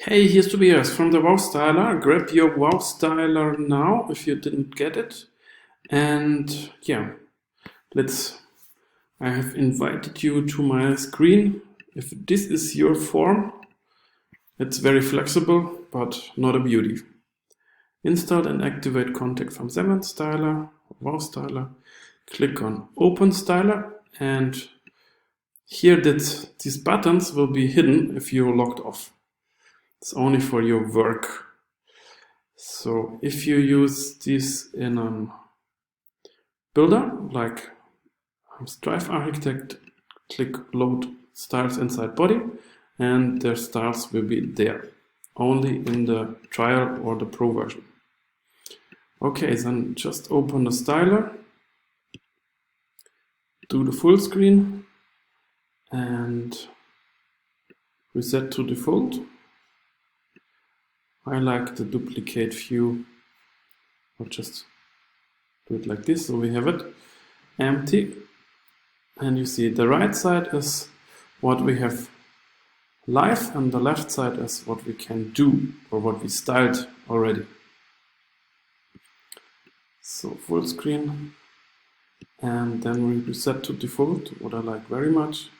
Hey, here's Tobias from the Wow Styler. Grab your Wow Styler now if you didn't get it. And yeah, I have invited you to my screen. If this is your form, it's very flexible, but not a beauty. Install and activate Contact from 7 Styler, Wow Styler. Click on Open Styler, and here these buttons will be hidden if you're logged off. It's only for your work. So if you use this in a builder, like Stripe Architect, click Load Styles Inside Body, and their styles will be there, only in the trial or the pro version. Okay, then just open the styler, do the full screen, and reset to default. I like the duplicate view, or just do it like this, so we have it empty. And you see the right side is what we have live, and the left side is what we can do or what we styled already. So full screen, and then we reset to default, what I like very much.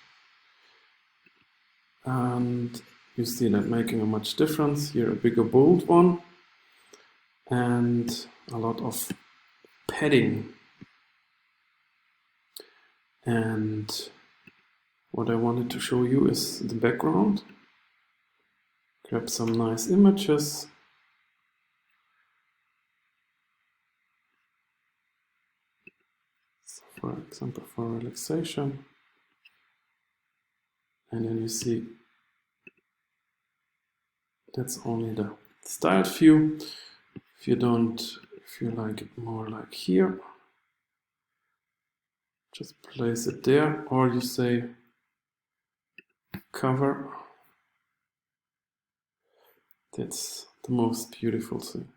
And you see that making a much difference. Here a bigger bold one and a lot of padding. And what I wanted to show you is the background. Grab some nice images. So for example, for relaxation. And then you see that's only the styled view. If you like it more like here, just place it there, or you say cover. That's the most beautiful thing.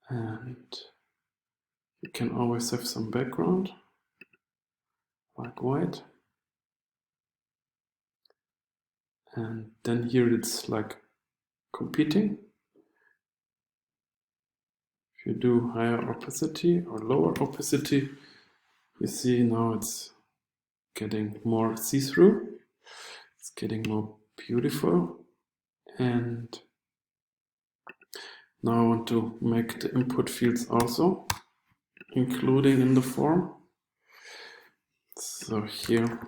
And you can always have some background, like white. And then here it's like competing. If you do higher opacity or lower opacity, you see now it's getting more see-through. It's getting more beautiful. And now I want to make the input fields also, including in the form. So here,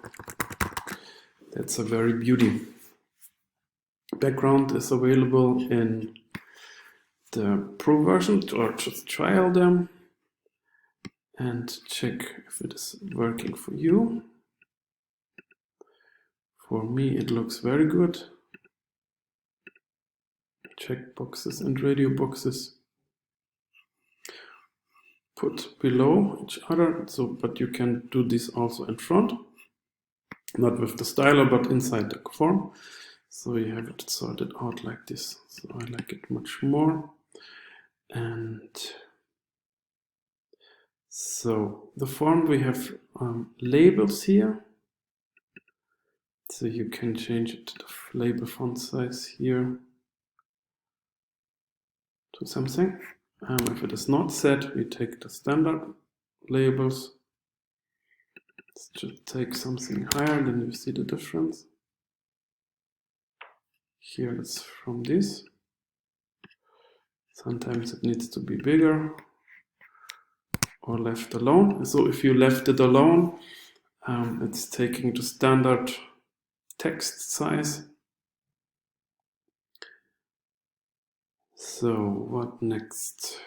that's a very beauty. Background is available in the pro version, or just trial them and check if it is working for you. For me, it looks very good. Check boxes and radio boxes put below each other. So, but you can do this also in front, not with the styler, but inside the form. So you have it sorted out like this. So I like it much more. And so the form, we have labels here. So you can change it to the label font size here to something. If it is not set, we take the standard labels. Let's just take something higher, then you see the difference. Here it's from this. Sometimes it needs to be bigger or left alone. So if you left it alone, it's taking the standard text size. So what next?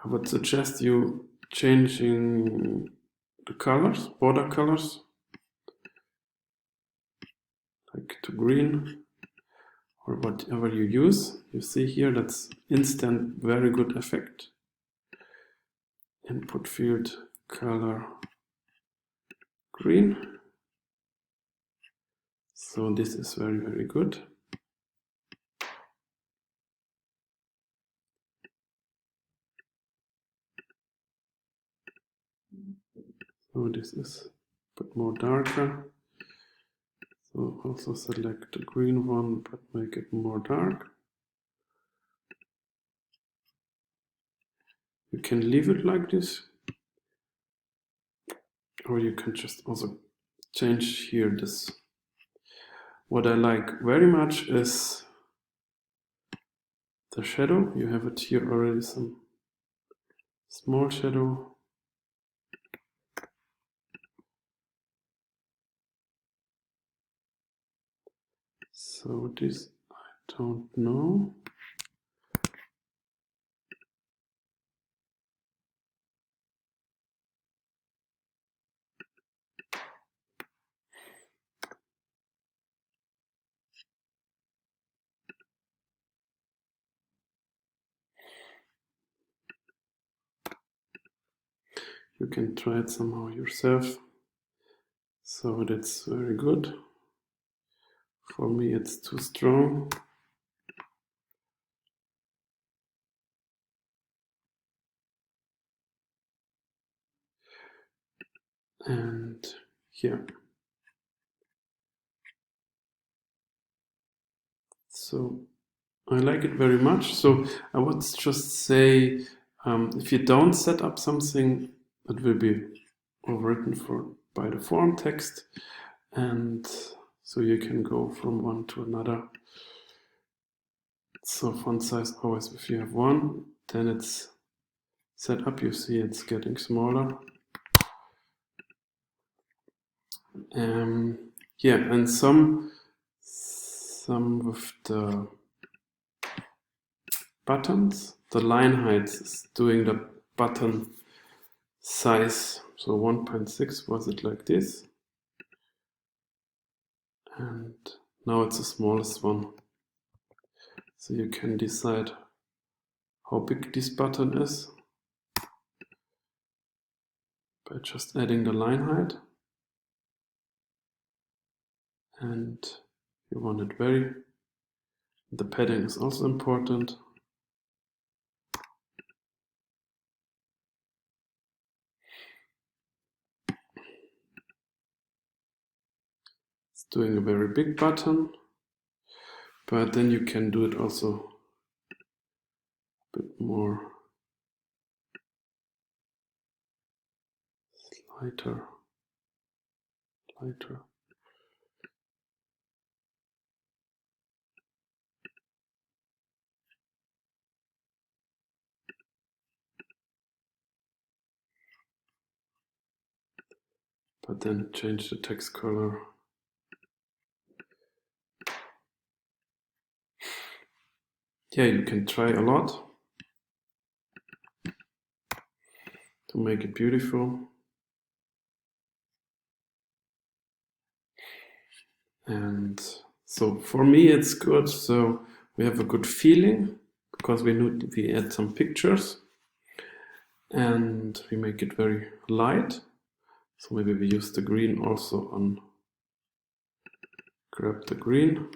I would suggest you changing the colors, border colors, like to green or whatever you use. You see here, that's instant, very good effect. Input field color green. So this is very, very good. So this is a bit more darker. So also select the green one, but make it more dark. You can leave it like this, or you can just also change here this. What I like very much is the shadow. You have it here already, some small shadow. So this I don't know. You can try it somehow yourself. So that's very good. For me it's too strong. And yeah. So I like it very much. So I would just say, if you don't set up something, it will be overwritten by the form text, and so you can go from one to another. So font size always, if you have one, then it's set up. You see it's getting smaller. Yeah, and some with the buttons, the line height is doing the button size. So 1.6 was it like this, and now it's the smallest one. So you can decide how big this button is by just adding the line height, and you want it very. The padding is also important. It's doing a very big button, but then you can do it also a bit more lighter. But then change the text color. Yeah, you can try a lot to make it beautiful. And so for me it's good. So we have a good feeling because we add some pictures and we make it very light. So maybe we use the green also on, grab the green,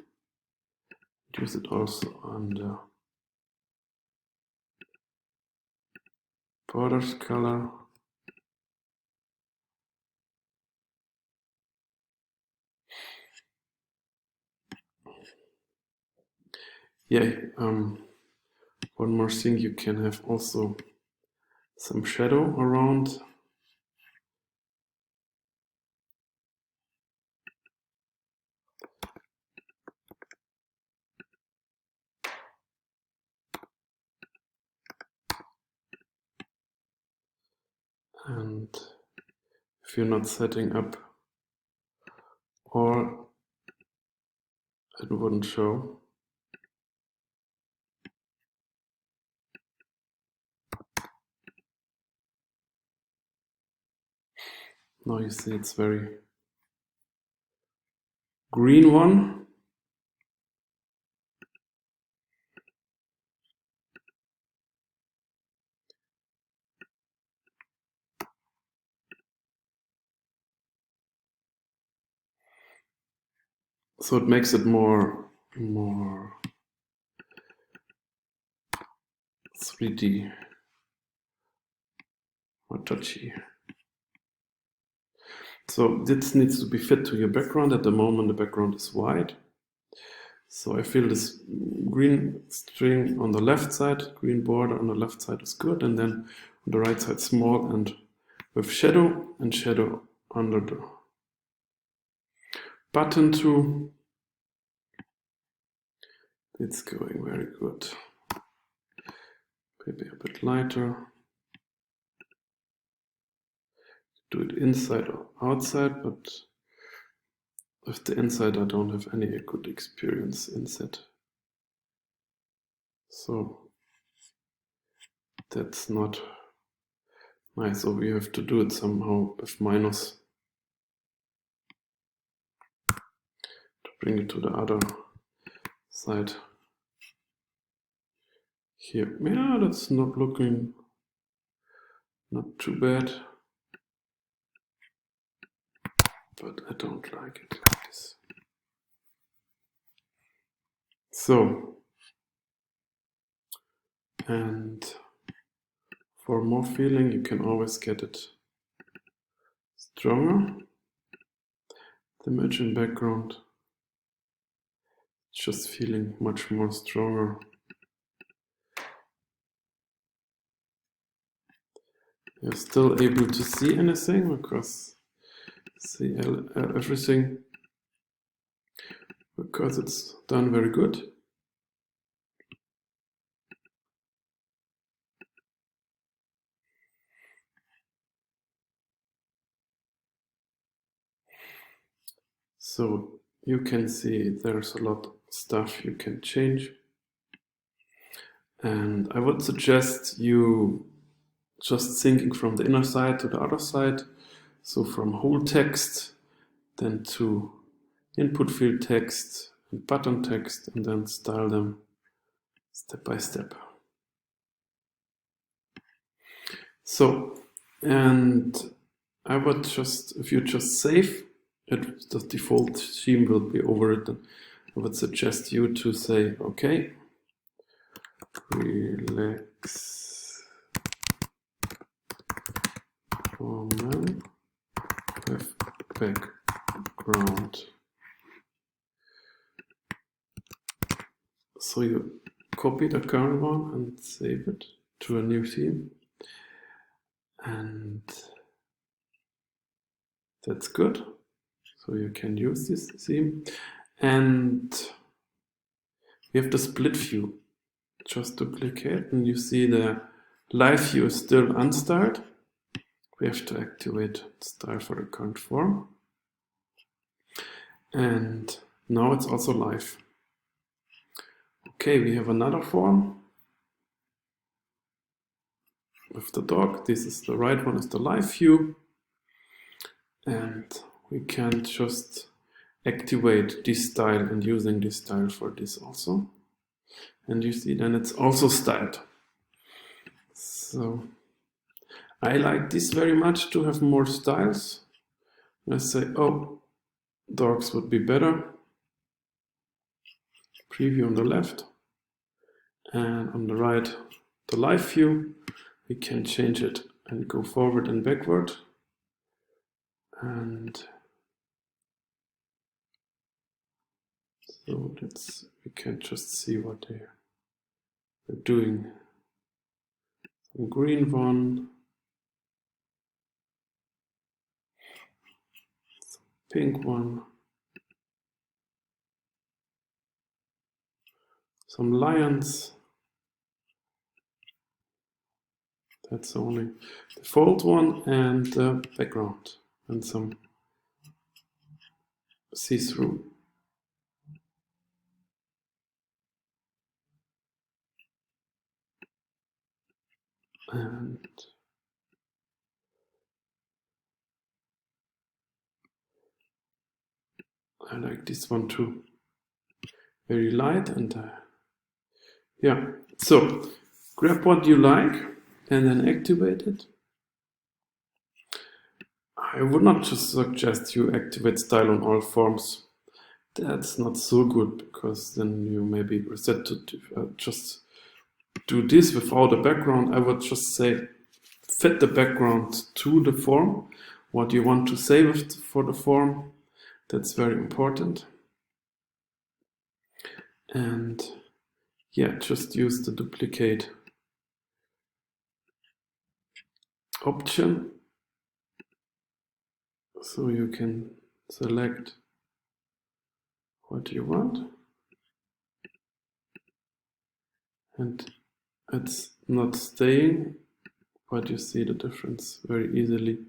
use it also on the borders color. Yeah, one more thing, you can have also some shadow around. And if you're not setting up, or it wouldn't show. Now you see it's very green one. So it makes it more 3D, more touchy. So this needs to be fit to your background. At the moment the background is white. So I feel this green string on the left side, green border on the left side is good, and then on the right side small and with shadow and shadow under the button too. It's going very good. Maybe a bit lighter. Do it inside or outside, but with the inside I don't have any good experience inside. So that's not nice, so we have to do it somehow with minus to bring it to the other side. Here, yeah, that's not looking not too bad, but I don't like it like this. So, and for more feeling you can always get it stronger. The image in background, just feeling much more stronger. You're still able to see anything because see everything because it's done very good. So you can see there's a lot of stuff you can change, and I would suggest you just thinking from the inner side to the other side, so from whole text then to input field text and button text, and then style them step by step. So, and I would just, if you just save it, the default theme will be overwritten. I would suggest you to say, okay, relax woman with background. So you copy the current one and save it to a new theme, and that's good. So you can use this theme, and we have the split view. Just duplicate, and you see the live view is still unstyled. We have to activate style for the current form, and now it's also live. Okay, we have another form with the dog. This is the right one, is the live view, and we can just activate this style and using this style for this also. And you see then it's also styled. So I like this very much to have more styles. I say, oh, dogs would be better. Preview on the left, and on the right, the live view. We can change it and go forward and backward. And so we can just see what they're doing. Some green one, some pink one, some lions. That's the only default one, and the background, and some see-through. And I like this one too. Very light, and yeah. So grab what you like and then activate it. I would not just suggest you activate style on all forms. That's not so good, because then you maybe reset to just do this without a background. I would just say fit the background to the form. what you want to save for the form. That's very important. And yeah, just use the duplicate option so you can select what you want. And it's not staying, but you see the difference very easily.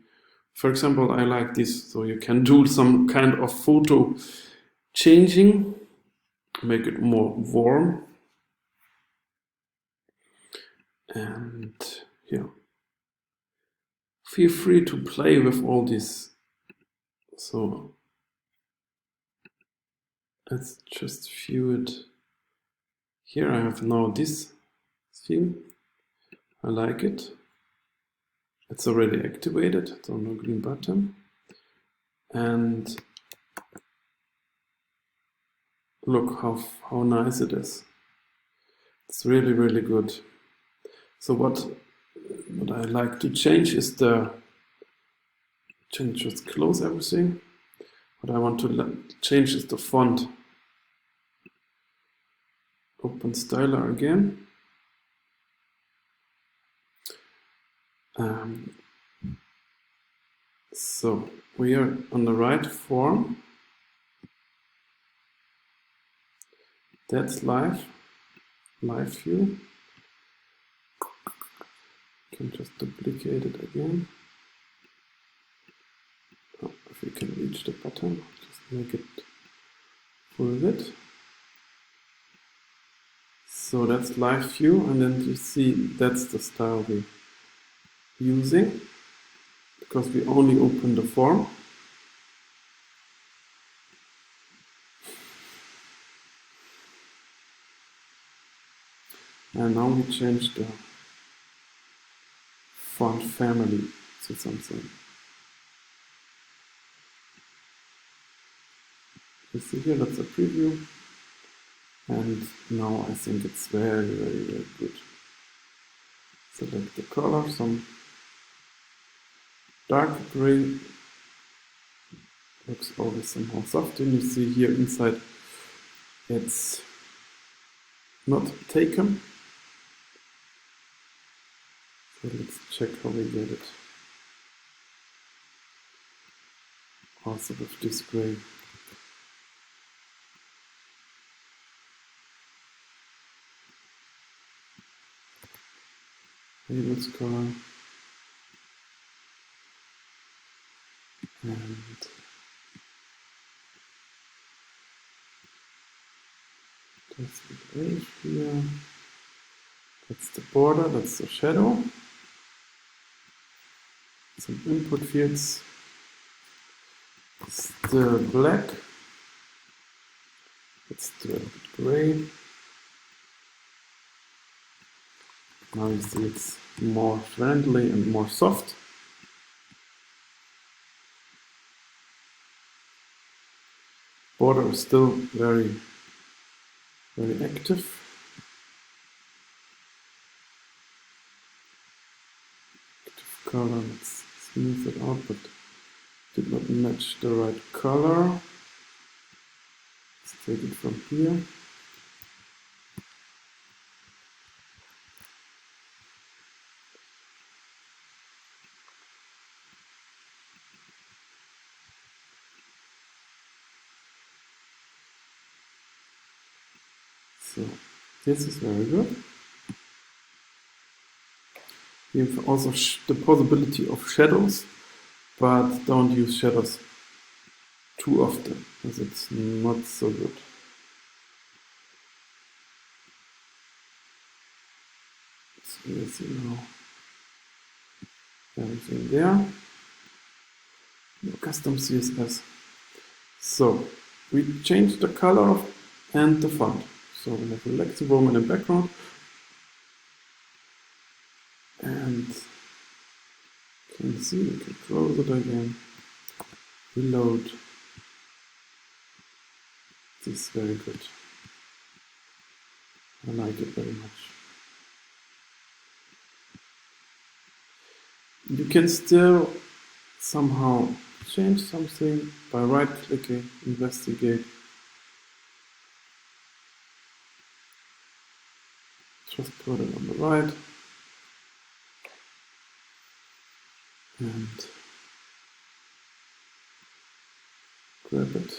For example, I like this, so you can do some kind of photo changing, make it more warm. And yeah, feel free to play with all this. So let's just view it. Here I have now this theme. I like it. It's already activated. It's on the green button. And look how nice it is. It's really, really good. So what I like to change is just close everything. What I want to change is the font. Open Styler again. So we are on the right form. That's live view. You can just duplicate it again. Oh, if you can reach the button, just make it full width. So that's live view, and then you see that's the style we're using because we only open the form. And now we change the font family to something. You see here, that's a preview. And now I think it's very, very, very good. Select the color, some dark gray. Looks always somehow soft. And you see here inside it's not taken. So let's check how we get it. Also with this gray. Labels color. And that's the edge here. That's the border, that's the shadow. Some input fields. It's the black. It's the gray. Now you see it's more friendly and more soft. Border is still very, very active. Active color, let's smooth it out, but did not match the right color. Let's take it from here. So this is very good. You have also the possibility of shadows, but don't use shadows too often, as it's not so good. So you see now everything there. No custom CSS. So we changed the color and the font. So we have a Lexi Roman in the background. And you can see, we can close it again. Reload. This is very good. I like it very much. You can still somehow change something by right-clicking, investigate. Just put it on the right and grab it.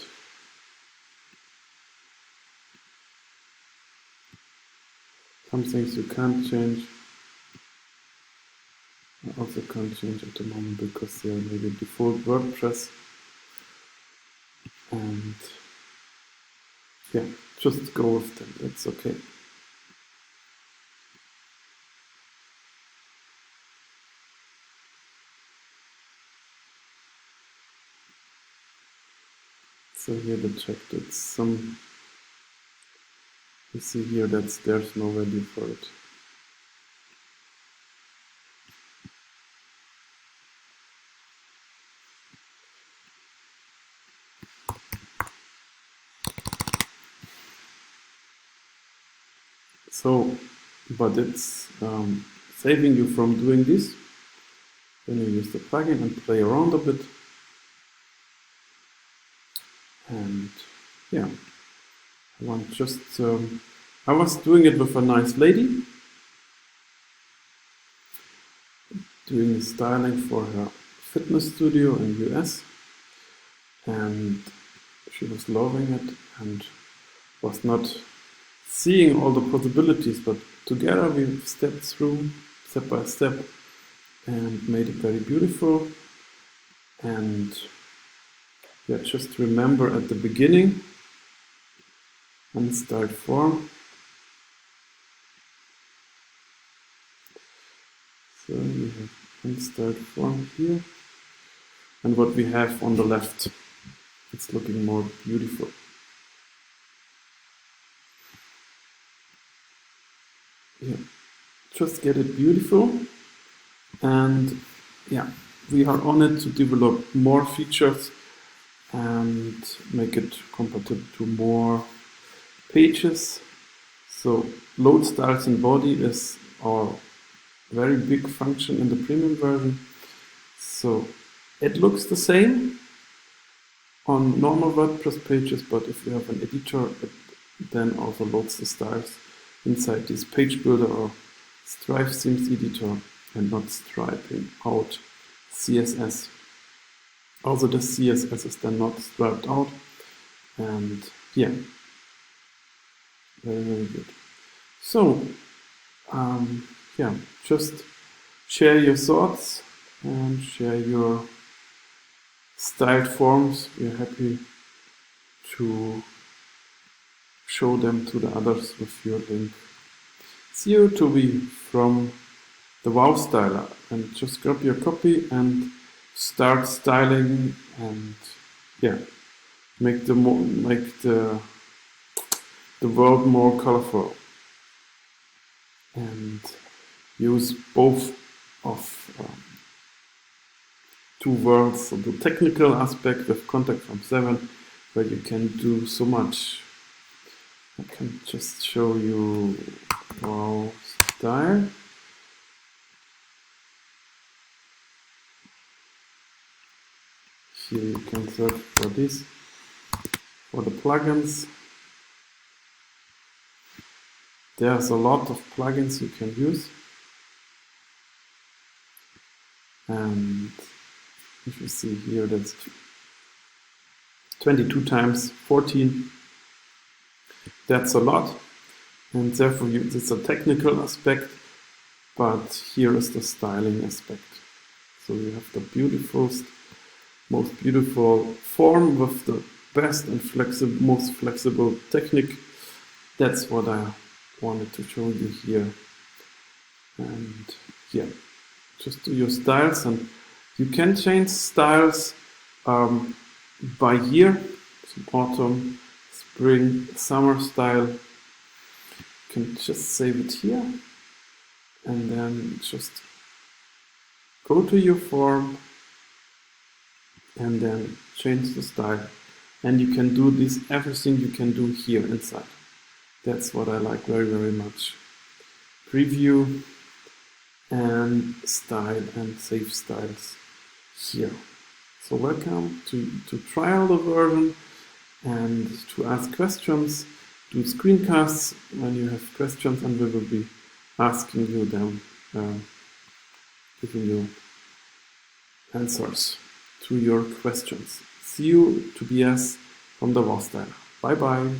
Some things you can't change. I also can't change at the moment because they are maybe default WordPress. And yeah, just go with them, that's okay. So here the checked, it's some, you see here that there's no value for it. So, but it's saving you from doing this. Then you use the plugin and play around a bit. And yeah, I was doing it with a nice lady, doing styling for her fitness studio in US, and she was loving it and was not seeing all the possibilities, but together we stepped through step by step and made it very beautiful. And yeah, just remember at the beginning, unstyled form. So we have unstyled form here, and what we have on the left, it's looking more beautiful. Yeah, just get it beautiful, and yeah, we are on it to develop more features and make it compatible to more pages. So load styles in body is our very big function in the premium version. So it looks the same on normal WordPress pages, but if you have an editor, it then also loads the styles inside this page builder or Stripe themes editor and not striping out CSS. Also the CSS is then not striped out, and yeah, very, very good. So yeah, just share your thoughts and share your styled forms. We're happy to show them to the others with your link. See you to be from the Wow Styler, and just grab your copy and start styling and yeah, make the world more colorful and use both of two worlds, so the technical aspect with Contact Form 7, where you can do so much. I can just show you Wow Style. Here you can search for this, for the plugins. There's a lot of plugins you can use. And if you see here, that's 22 times 14. That's a lot. And therefore, it's a technical aspect, but here is the styling aspect. So you have the most beautiful form with the best and most flexible technique. That's what I wanted to show you here. And yeah, just do your styles, and you can change styles by year. So autumn, spring, summer style. You can just save it here and then just go to your form and then change the style. And you can do this, everything you can do here inside. That's what I like very, very much. Preview and style and save styles here. So welcome to trial the version and to ask questions, do screencasts when you have questions, and we will be asking you them, giving you answers to your questions. See you, Tobias from the Wallstyle. Bye bye.